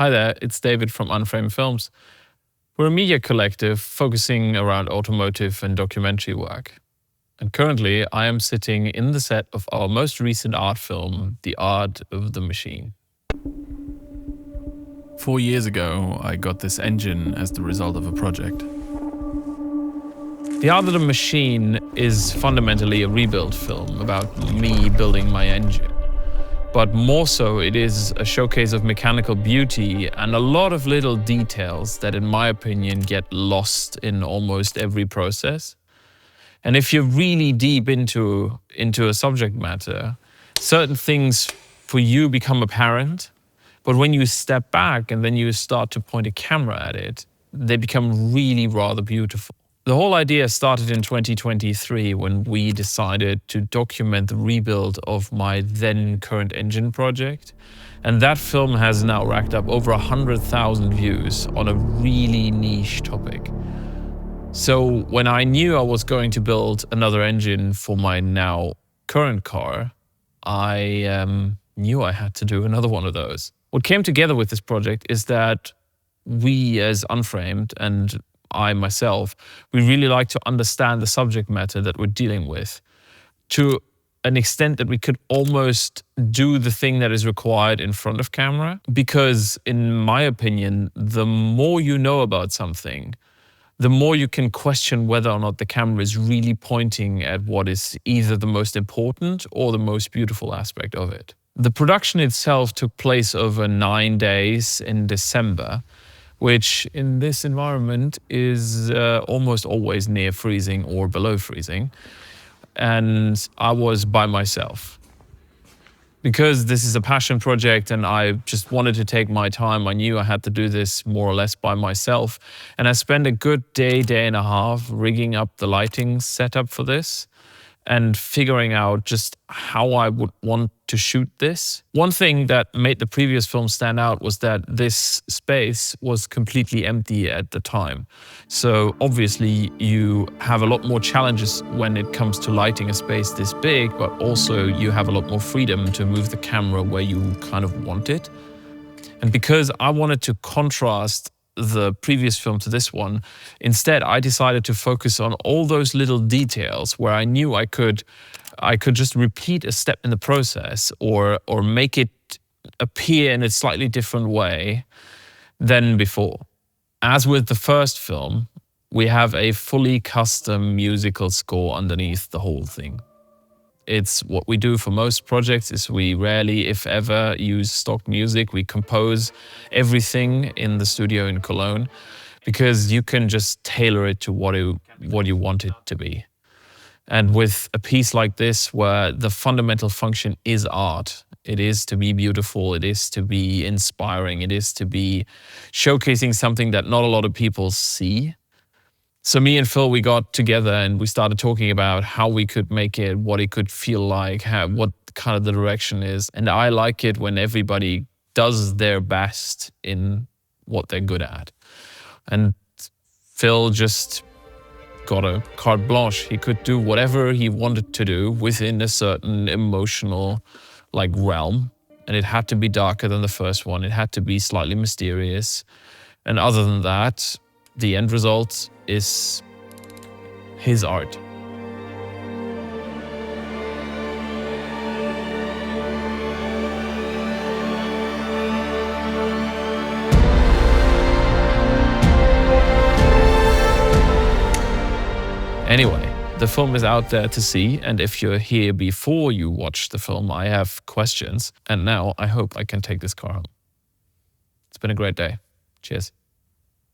Hi there, it's David from Unframed Films. We're a media collective focusing around automotive and documentary work. And currently, I am sitting in the set of our most recent art film, The Art of the Machine. 4 years ago, I got this engine as the result of a project. The Art of the Machine is fundamentally a rebuild film about me building my engine. But more so, it is a showcase of mechanical beauty and a lot of little details that, in my opinion, get lost in almost every process. And if you're really deep into a subject matter, certain things for you become apparent. But when you step back and then you start to point a camera at it, they become really rather beautiful. The whole idea started in 2023 when we decided to document the rebuild of my then current engine project. And that film has now racked up over 100,000 views on a really niche topic. So when I knew I was going to build another engine for my now current car, I knew I had to do another one of those. What came together with this project is that we as Unframed and I myself, we really like to understand the subject matter that we're dealing with to an extent that we could almost do the thing that is required in front of camera. Because in my opinion, the more you know about something, the more you can question whether or not the camera is really pointing at what is either the most important or the most beautiful aspect of it. The production itself took place over 9 days in December, which in this environment is almost always near freezing or below freezing. And I was by myself. Because this is a passion project and I just wanted to take my time, I knew I had to do this more or less by myself. And I spent a good day and a half rigging up the lighting setup for this and figuring out just how I would want to shoot this. One thing that made the previous film stand out was that this space was completely empty at the time. So obviously you have a lot more challenges when it comes to lighting a space this big, but also you have a lot more freedom to move the camera where you kind of want it. And because I wanted to contrast the previous film to this one, instead I decided to focus on all those little details where I knew I could just repeat a step in the process or make it appear in a slightly different way than before. As with the first film, we have a fully custom musical score underneath the whole thing. It's what we do for most projects is we rarely, if ever, use stock music. We compose everything in the studio in Cologne because you can just tailor it to what you want it to be. And with a piece like this where the fundamental function is art, it is to be beautiful, it is to be inspiring, it is to be showcasing something that not a lot of people see. So me and Phil, we got together and we started talking about how we could make it, what it could feel like, what kind of the direction is. And I like it when everybody does their best in what they're good at. And Phil just got a carte blanche. He could do whatever he wanted to do within a certain emotional realm. And it had to be darker than the first one. It had to be slightly mysterious. And other than that, the end result is his art. Anyway, the film is out there to see, and if you're here before you watch the film, I have questions, and now I hope I can take this car home. It's been a great day. Cheers.